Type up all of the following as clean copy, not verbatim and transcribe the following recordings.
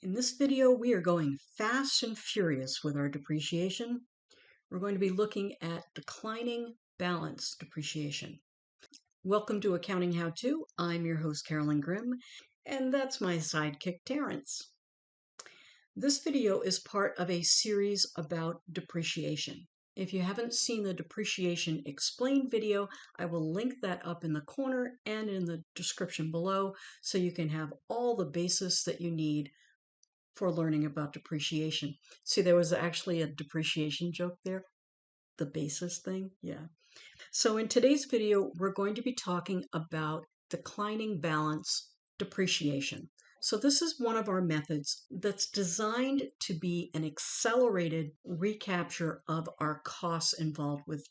In this video, we are going fast and furious with our depreciation. We're going to be looking at declining balance depreciation. Welcome to Accounting How To. I'm your host, Carolyn Grimm, and that's my sidekick, Terrence. This video is part of a series about depreciation. If you haven't seen the Depreciation Explained video, I will link that up in the corner and in the description below so you can have all the basis that you need for learning about depreciation. See, there was actually a depreciation joke there. The basis thing, yeah. So in today's video, we're going to be talking about declining balance depreciation. So this is one of our methods that's designed to be an accelerated recapture of our costs involved with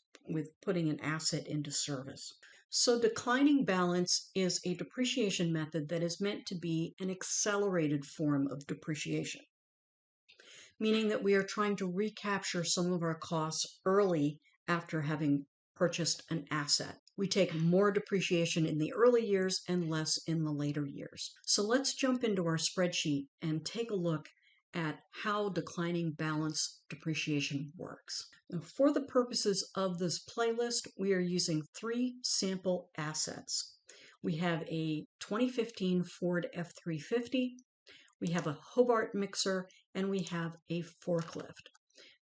putting an asset into service. So declining balance is a depreciation method that is meant to be an accelerated form of depreciation, meaning that we are trying to recapture some of our costs early after having purchased an asset. We take more depreciation in the early years and less in the later years. So let's jump into our spreadsheet and take a look at how declining balance depreciation works. Now, for the purposes of this playlist, we are using 3 sample assets. We have a 2015 Ford F350, we have a Hobart mixer, and we have a forklift.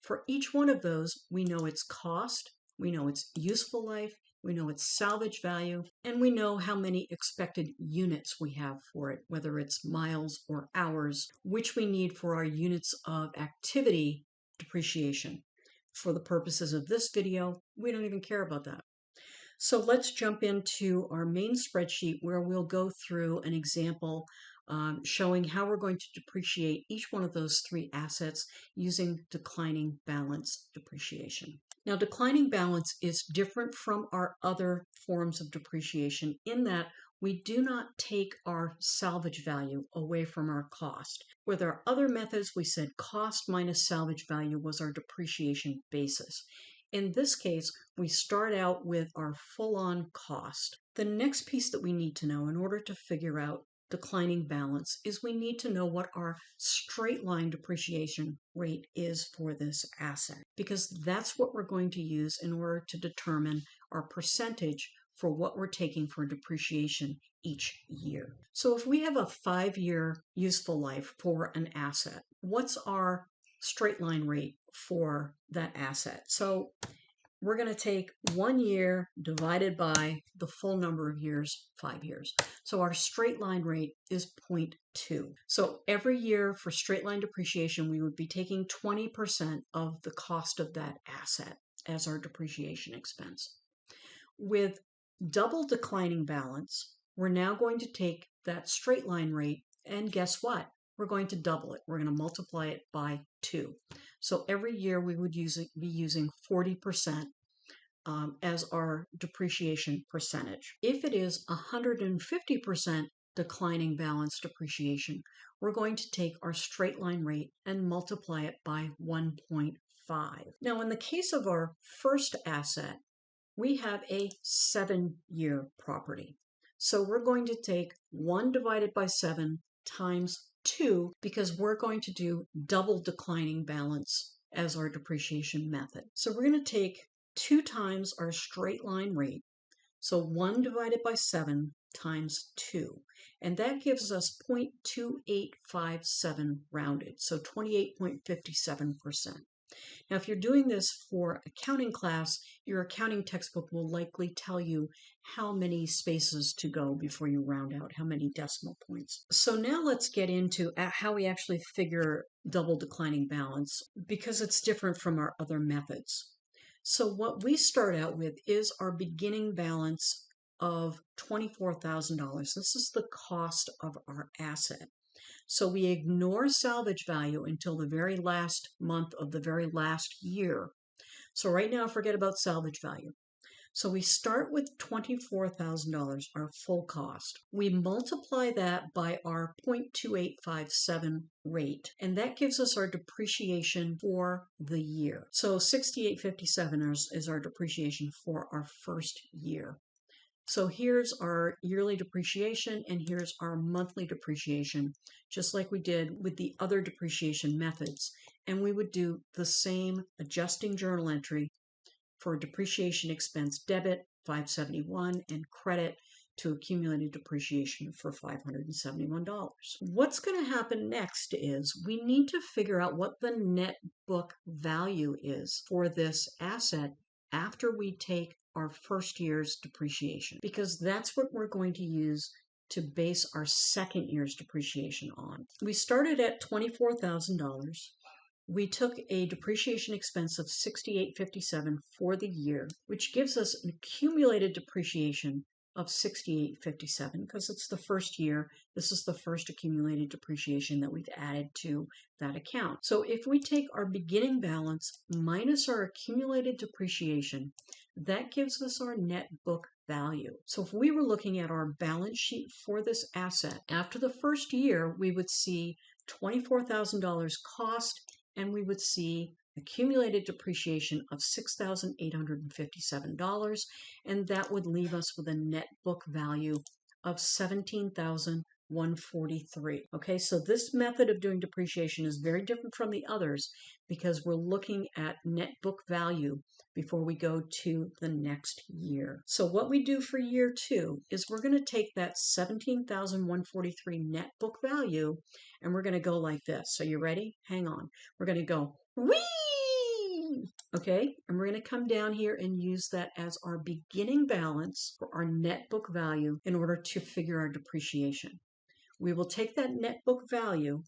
For each one of those, we know its cost, we know its useful life, we know its salvage value, and we know how many expected units we have for it, whether it's miles or hours, which we need for our units of activity depreciation. For the purposes of this video, we don't even care about that. So let's jump into our main spreadsheet where we'll go through an example showing how we're going to depreciate each one of those 3 assets using declining balance depreciation. Now, declining balance is different from our other forms of depreciation in that we do not take our salvage value away from our cost. With our other methods, we said cost minus salvage value was our depreciation basis. In this case, we start out with our full-on cost. The next piece that we need to know in order to figure out declining balance is we need to know what our straight line depreciation rate is for this asset, because that's what we're going to use in order to determine our percentage for what we're taking for depreciation each year. So if we have a 5-year useful life for an asset, what's our straight line rate for that asset? So we're going to take 1 year divided by the full number of years, 5 years. So our straight line rate is 0.2. So every year for straight line depreciation, we would be taking 20% of the cost of that asset as our depreciation expense. With double declining balance, we're now going to take that straight line rate, and guess what? We're going to double it. We're going to multiply it by 2. So every year we would be using 40% as our depreciation percentage. If it is 150% declining balance depreciation, we're going to take our straight line rate and multiply it by 1.5. Now, in the case of our first asset, we have a 7-year property. So we're going to take 1 divided by 7 times 2 because we're going to do double declining balance as our depreciation method. So we're going to take 2 times our straight line rate, so 1 divided by 7 times 2, and that gives us 0.2857 rounded, so 28.57%. Now, if you're doing this for accounting class, your accounting textbook will likely tell you how many spaces to go before you round out, how many decimal points. So now let's get into how we actually figure double declining balance, because it's different from our other methods. So what we start out with is our beginning balance of $24,000. This is the cost of our asset. So we ignore salvage value until the very last month of the very last year. So right now, forget about salvage value. So we start with $24,000, our full cost. We multiply that by our 0.2857 rate, and that gives us our depreciation for the year. So $68.57 is our depreciation for our first year. So here's our yearly depreciation and here's our monthly depreciation, just like we did with the other depreciation methods. And we would do the same adjusting journal entry for depreciation expense debit, $571, and credit to accumulated depreciation for $571. What's going to happen next is we need to figure out what the net book value is for this asset after we take our first year's depreciation, because that's what we're going to use to base our second year's depreciation on. We started at $24,000. We took a depreciation expense of $68.57 for the year, which gives us an accumulated depreciation of $68.57 because it's the first year. This is the first accumulated depreciation that we've added to that account. So if we take our beginning balance minus our accumulated depreciation, that gives us our net book value. So if we were looking at our balance sheet for this asset, after the first year, we would see $24,000 cost, and we would see accumulated depreciation of $6,857, and that would leave us with a net book value of $17,143. Okay, so this method of doing depreciation is very different from the others because we're looking at net book value before we go to the next year. So what we do for year 2 is we're going to take that $17,143 net book value and we're going to go like this. So you ready? Hang on. We're going to go, whee! Okay, and we're going to come down here and use that as our beginning balance for our net book value in order to figure our depreciation. We will take that net book value,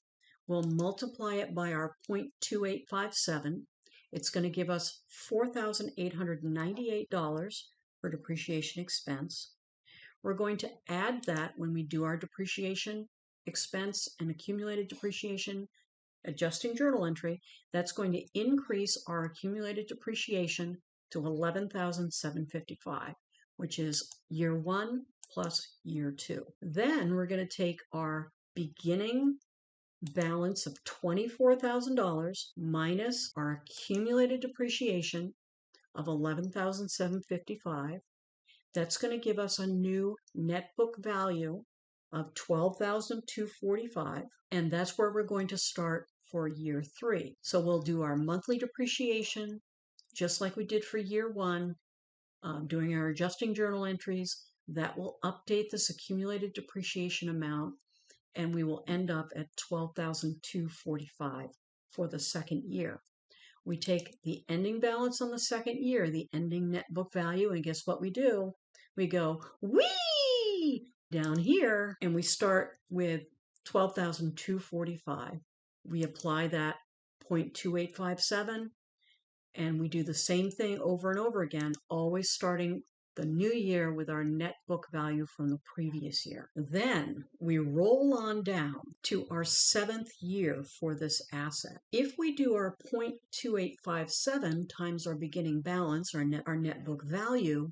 we'll multiply it by our 0.2857. It's going to give us $4,898 for depreciation expense. We're going to add that when we do our depreciation expense and accumulated depreciation adjusting journal entry. That's going to increase our accumulated depreciation to $11,755, which is year 1 plus year 2. Then we're going to take our beginning balance of $24,000 minus our accumulated depreciation of $11,755. That's going to give us a new net book value of $12,245, and that's where we're going to start for year 3. So we'll do our monthly depreciation just like we did for year 1, doing our adjusting journal entries. That will update this accumulated depreciation amount, and we will end up at $12,245 for the second year. We take the ending balance on the second year, the ending net book value, and guess what we do? We go, whee! Down here, and we start with $12,245. We apply that 0.2857, and we do the same thing over and over again, always starting the new year with our net book value from the previous year. Then we roll on down to our 7th year for this asset. If we do our 0.2857 times our beginning balance, our net book value,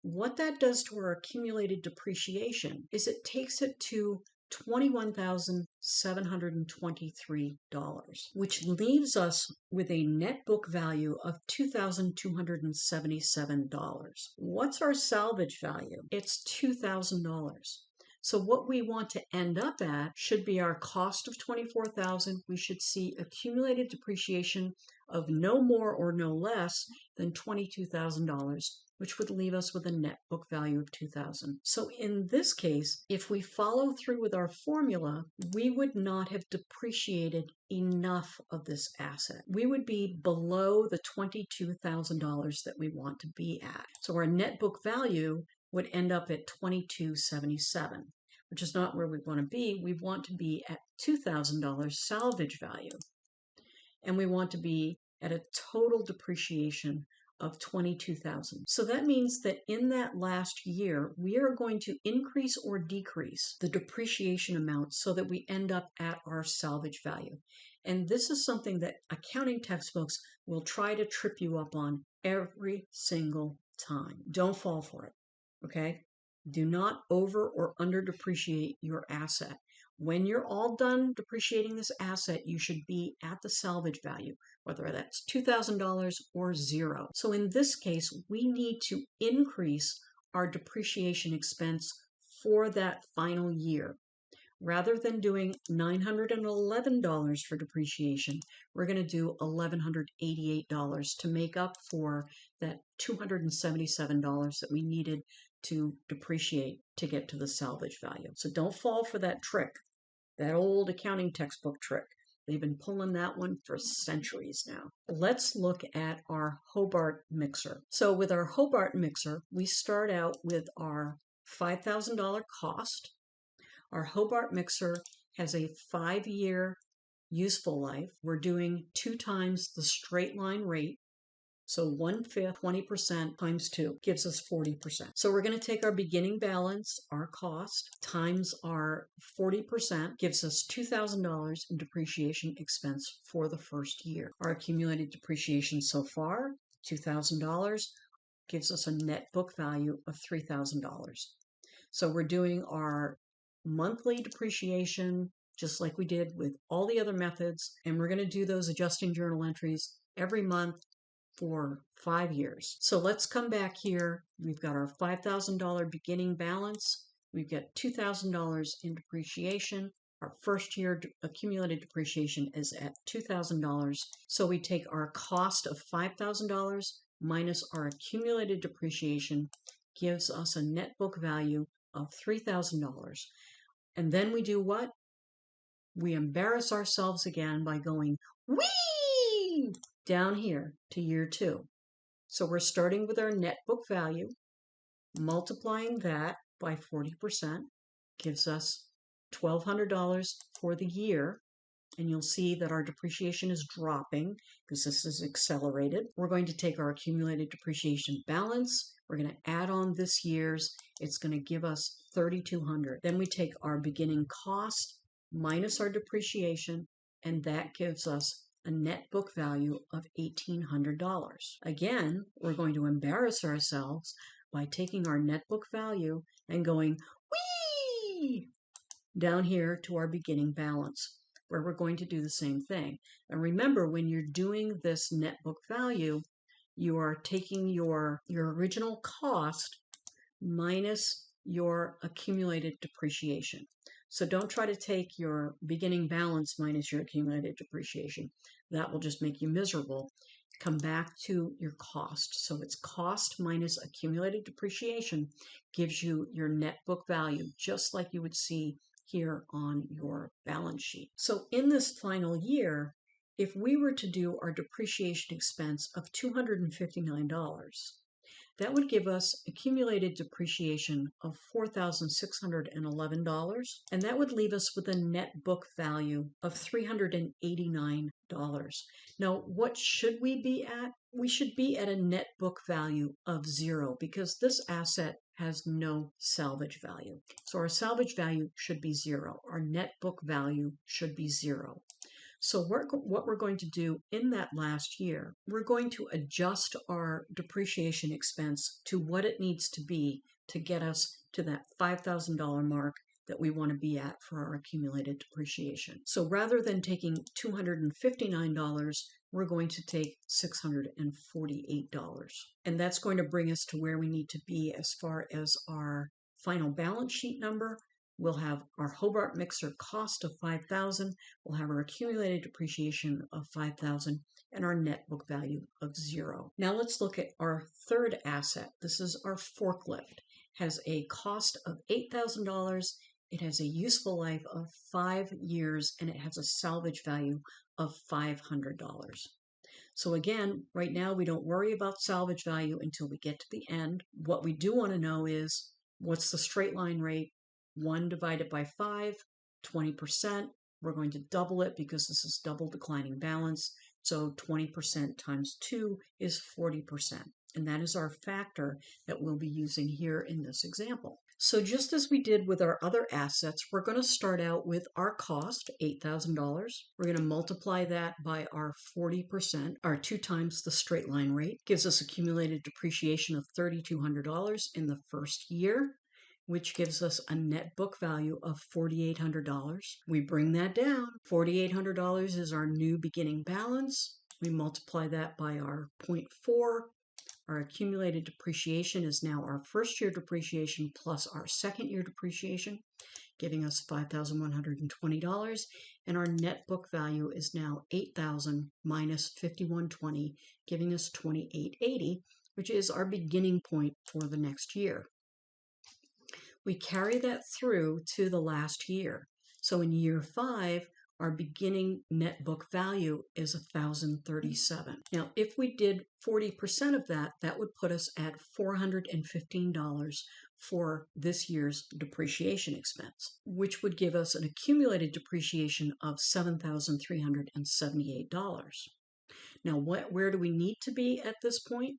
what that does to our accumulated depreciation is it takes it to $21,723, which leaves us with a net book value of $2,277. What's our salvage value? It's $2,000. So what we want to end up at should be our cost of $24,000. We should see accumulated depreciation of no more or no less than $22,000, which would leave us with a net book value of $2,000. So in this case, if we follow through with our formula, we would not have depreciated enough of this asset. We would be below the $22,000 that we want to be at. So our net book value would end up at $2277, which is not where we want to be. We want to be at $2,000 salvage value. And we want to be at a total depreciation of $22,000. So that means that in that last year, we are going to increase or decrease the depreciation amount so that we end up at our salvage value. And this is something that accounting textbooks will try to trip you up on every single time. Don't fall for it, okay? Do not over or under depreciate your asset. When you're all done depreciating this asset, you should be at the salvage value, whether that's $2,000 or zero. So in this case, we need to increase our depreciation expense for that final year. Rather than doing $911 for depreciation, we're going to do $1,188 to make up for that $277 that we needed to depreciate to get to the salvage value. So don't fall for that trick, that old accounting textbook trick. They've been pulling that one for centuries now. Let's look at our Hobart mixer. So with our Hobart mixer, we start out with our $5,000 cost. Our Hobart mixer has a 5-year useful life. We're doing 2 times the straight line rate. So 1/5, 20% times 2 gives us 40%. So we're going to take our beginning balance, our cost, times our 40%, gives us $2,000 in depreciation expense for the first year. Our accumulated depreciation so far, $2,000, gives us a net book value of $3,000. So we're doing our monthly depreciation just like we did with all the other methods, and we're going to do those adjusting journal entries every month for 5 years. So let's come back here. We've got our $5,000 beginning balance. We've got $2,000 in depreciation. Our first year accumulated depreciation is at $2,000. So we take our cost of $5,000 minus our accumulated depreciation, gives us a net book value of $3,000. And then we do what? We embarrass ourselves again by going, whee! Down here to year 2. So we're starting with our net book value, multiplying that by 40%, gives us $1,200 for the year. And you'll see that our depreciation is dropping because this is accelerated. We're going to take our accumulated depreciation balance. We're going to add on this year's. It's going to give us $3,200. Then we take our beginning cost minus our depreciation, and that gives us a net book value of $1,800. Again, we're going to embarrass ourselves by taking our net book value and going, whee! Down here to our beginning balance, where we're going to do the same thing. And remember, when you're doing this net book value, you are taking your original cost minus your accumulated depreciation. So don't try to take your beginning balance minus your accumulated depreciation. That will just make you miserable. Come back to your cost. So it's cost minus accumulated depreciation gives you your net book value, just like you would see here on your balance sheet. So in this final year, if we were to do our depreciation expense of $259, that would give us accumulated depreciation of $4,611, and that would leave us with a net book value of $389. Now, what should we be at? We should be at a net book value of 0 because this asset has no salvage value. So our salvage value should be 0. Our net book value should be 0. So what we're going to do in that last year, we're going to adjust our depreciation expense to what it needs to be to get us to that $5,000 mark that we want to be at for our accumulated depreciation. So rather than taking $259, we're going to take $648. And that's going to bring us to where we need to be as far as our final balance sheet number. We'll have our Hobart mixer cost of $5,000. We'll have our accumulated depreciation of $5,000 and our net book value of 0. Now let's look at our third asset. This is our forklift. Has a cost of $8,000. It has a useful life of 5 years, and it has a salvage value of $500. So again, right now we don't worry about salvage value until we get to the end. What we do want to know is what's the straight line rate? 1 divided by 5, 20%. We're going to double it because this is double declining balance. So 20% times 2 is 40%. And that is our factor that we'll be using here in this example. So just as we did with our other assets, we're going to start out with our cost, $8,000. We're going to multiply that by our 40%, our 2 times the straight line rate. Gives us accumulated depreciation of $3,200 in the first year, which gives us a net book value of $4,800. We bring that down. $4,800 is our new beginning balance. We multiply that by our 0.4. Our accumulated depreciation is now our first year depreciation plus our second year depreciation, giving us $5,120. And our net book value is now $8,000 minus $5,120, giving us $2,880, which is our beginning point for the next year. We carry that through to the last year. So in year 5, our beginning net book value is $1,037. Now, if we did 40% of that, that would put us at $415 for this year's depreciation expense, which would give us an accumulated depreciation of $7,378. Now, where do we need to be at this point?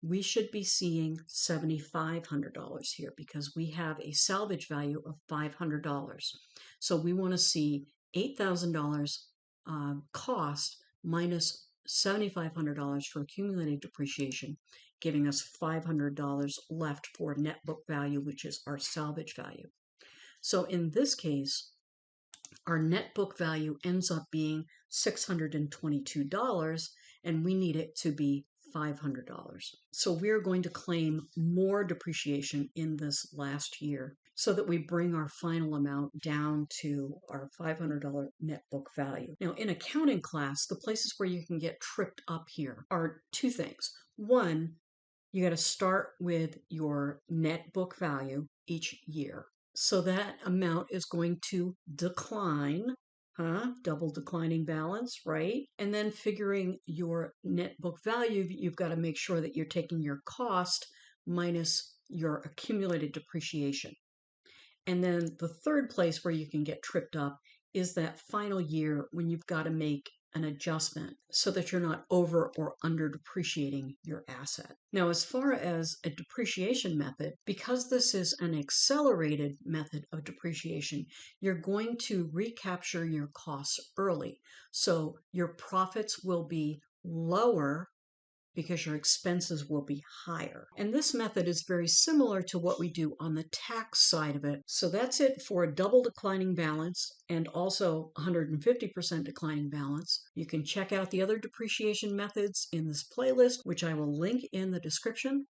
We should be seeing $7,500 here because we have a salvage value of $500. So we want to see $8,000 cost minus $7,500 for accumulated depreciation, giving us $500 left for net book value, which is our salvage value. So in this case, our net book value ends up being $622, and we need it to be $500. So we're going to claim more depreciation in this last year so that we bring our final amount down to our $500 net book value. Now, in accounting class, the places where you can get tripped up here are two things. One, you got to start with your net book value each year. So that amount is going to decline, double declining balance, right? And then figuring your net book value, you've got to make sure that you're taking your cost minus your accumulated depreciation. And then the third place where you can get tripped up is that final year when you've got to make an adjustment so that you're not over or under depreciating your asset. Now, as far as a depreciation method, because this is an accelerated method of depreciation, you're going to recapture your costs early. So your profits will be lower because your expenses will be higher. And this method is very similar to what we do on the tax side of it. So that's it for a double declining balance and also 150% declining balance. You can check out the other depreciation methods in this playlist, which I will link in the description.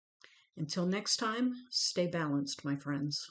Until next time, stay balanced, my friends.